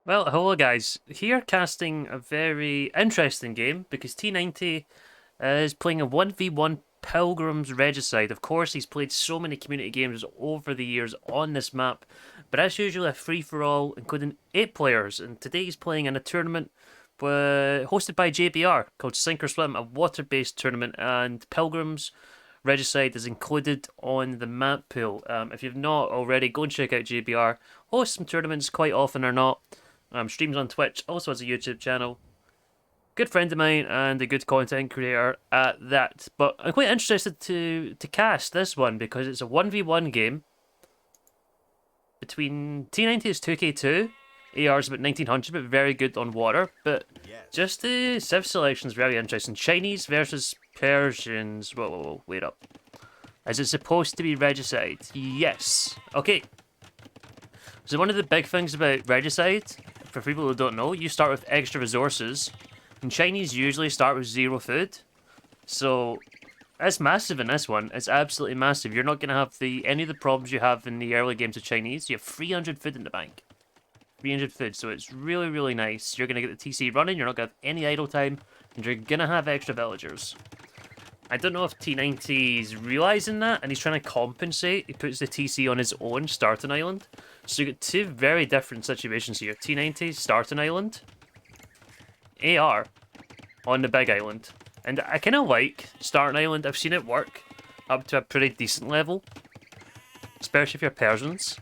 Well, hello guys. Here casting a very interesting game because T90 is playing a 1v1 Pilgrims Regicide. Of course, he's played so many community games over the years on this map, but as usual, a free-for-all, including 8 players. And today he's playing in a tournament hosted by JBR called Sink or Swim, a water-based tournament, and Pilgrims Regicide is included on the map pool. If you've not already, go and check out JBR. Hosts some tournaments quite often or not. Streams on Twitch, also has a YouTube channel. Good friend of mine and a good content creator at that. But I'm quite interested to cast this one because it's a 1v1 game between T90 is 2k2, AR is about 1900, but very good on water. But just the civ selection is very interesting. Chinese versus Persians. Whoa, wait up. Is it supposed to be Regicide? Yes. Okay. So one of the big things about Regicide, for people who don't know, you start with extra resources. And Chinese usually start with 0 food. So it's massive in this one. It's absolutely massive. You're not going to have any of the problems you have in the early games of Chinese. You have 300 food in the bank. 300 food. So it's really, really nice. You're going to get the TC running. You're not going to have any idle time. And you're going to have extra villagers. I don't know if T90 is realising that, and he's trying to compensate. He puts the TC on his own starting island. So you get two very different situations here. T90 starting island, AR on the big island. And I kind of like starting island. I've seen it work up to a pretty decent level, especially if you're Persians.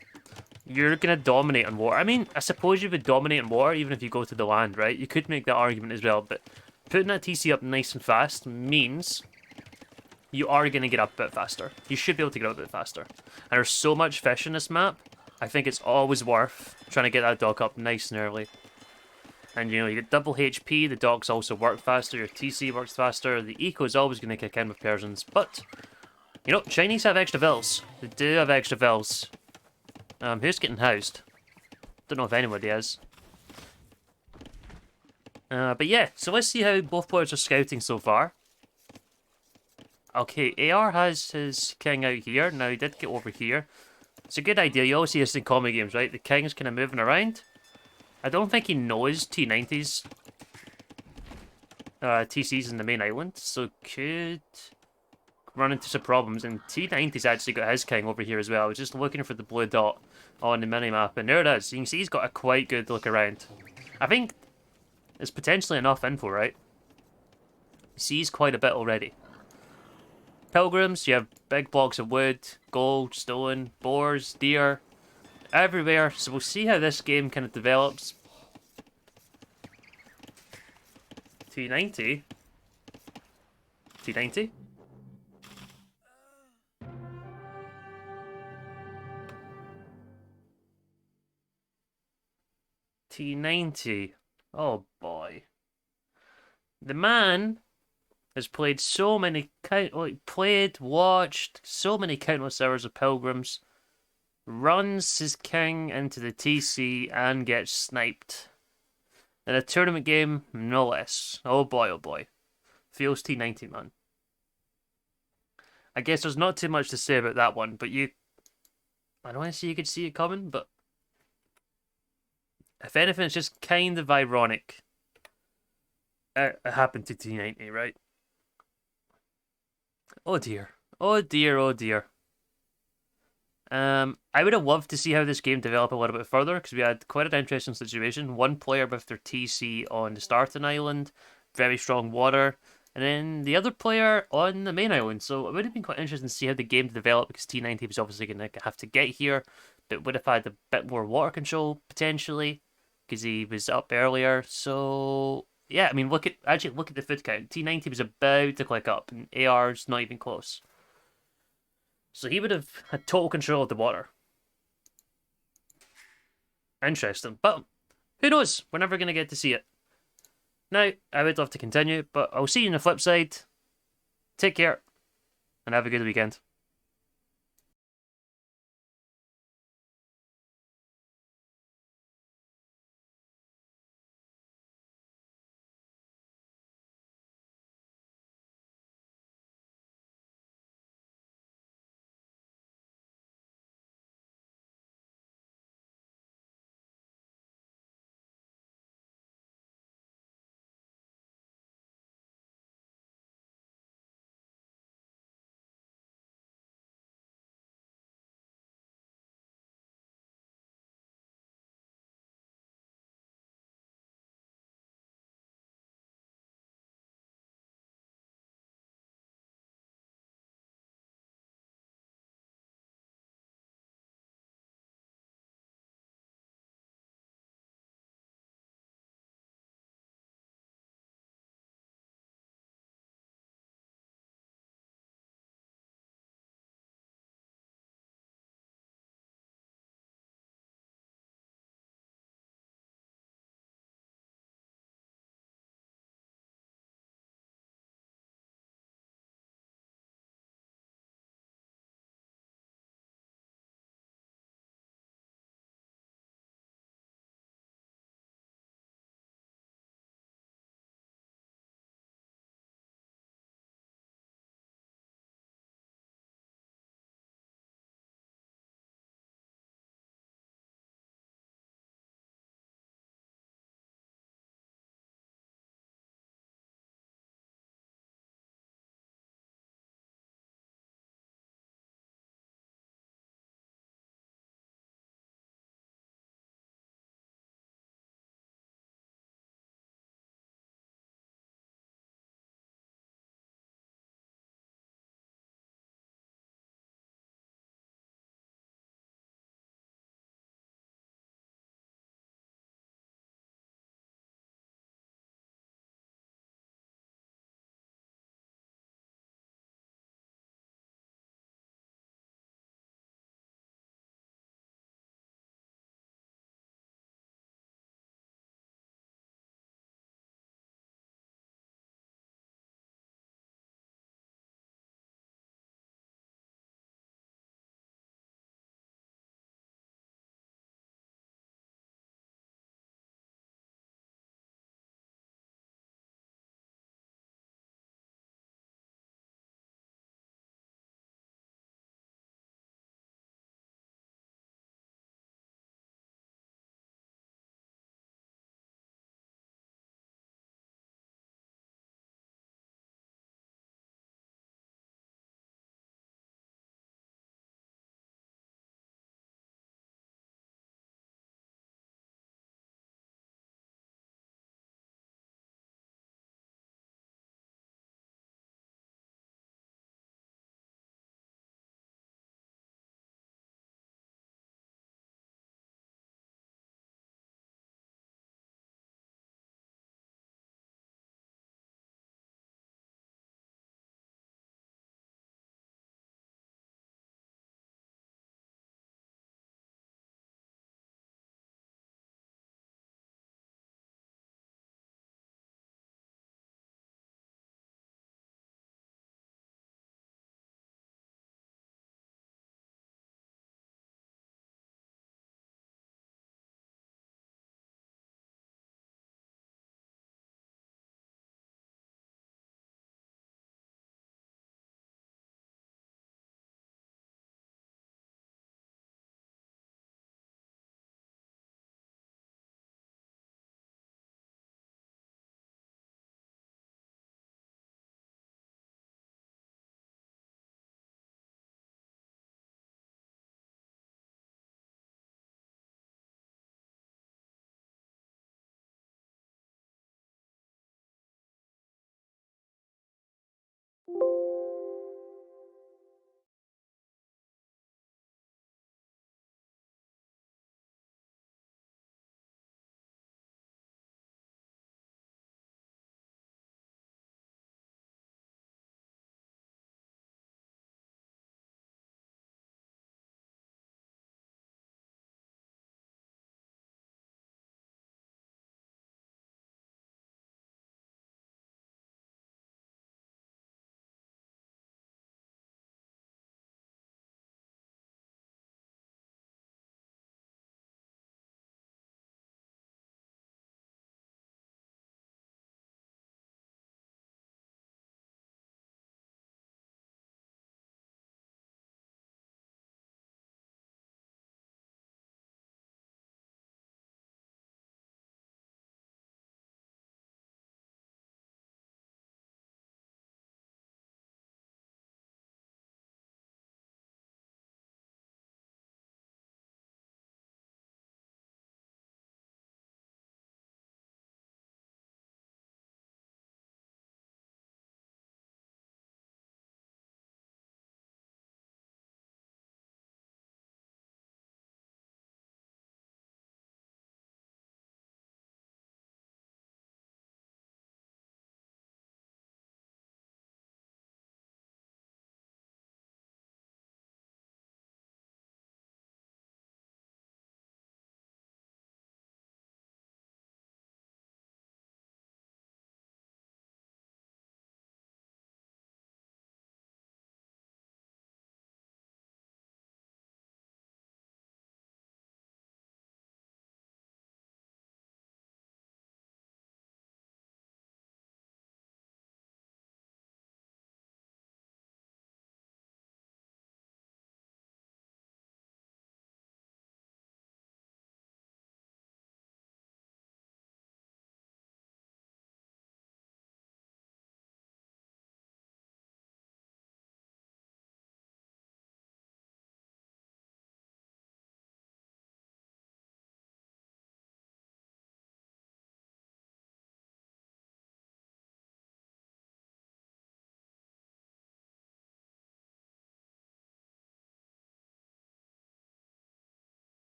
You're going to dominate on water. I mean, I suppose you would dominate on water even if you go to the land, right? You could make that argument as well, but putting that TC up nice and fast means you are going to get up a bit faster. You should be able to get up a bit faster. And there's so much fish in this map, I think it's always worth trying to get that dock up nice and early. And you know, you get double HP, the docks also work faster, your TC works faster, the eco is always going to kick in with Persians. But, you know, Chinese have extra vills. They do have extra vills. Who's getting housed? Don't know if anybody is. But yeah, so let's see how both players are scouting so far. Okay, AR has his king out here. Now, he did get over here. It's a good idea. You always see this in comedy games, right? The king's kind of moving around. I don't think he knows T90's TC's in the main island, so could run into some problems. And T90's actually got his king over here as well. I was just looking for the blue dot on the minimap, and there it is. You can see he's got a quite good look around. I think it's potentially enough info, right? He sees quite a bit already. Pilgrims, you have big blocks of wood, gold, stone, boars, deer, everywhere. So we'll see how this game kind of develops. T90. T90. T90. Oh boy. The man has played so many, watched so many countless hours of Pilgrims, runs his king into the TC and gets sniped. In a tournament game, no less. Oh boy, oh boy. Feels T90, man. I guess there's not too much to say about that one, but I don't want to say you could see it coming, but if anything, it's just kind of ironic. It happened to T90, right? Oh dear. Oh dear, oh dear. I would have loved to see how this game developed a little bit further, because we had quite an interesting situation. One player with their TC on the starting island, very strong water, and then the other player on the main island. So it would have been quite interesting to see how the game developed, because T90 was obviously going to have to get here, but would have had a bit more water control, potentially, because he was up earlier. So yeah, I mean, look at the foot count. T90 was about to click up, and AR's not even close. So he would have had total control of the water. Interesting. But who knows? We're never going to get to see it. Now, I would love to continue, but I'll see you on the flip side. Take care, and have a good weekend.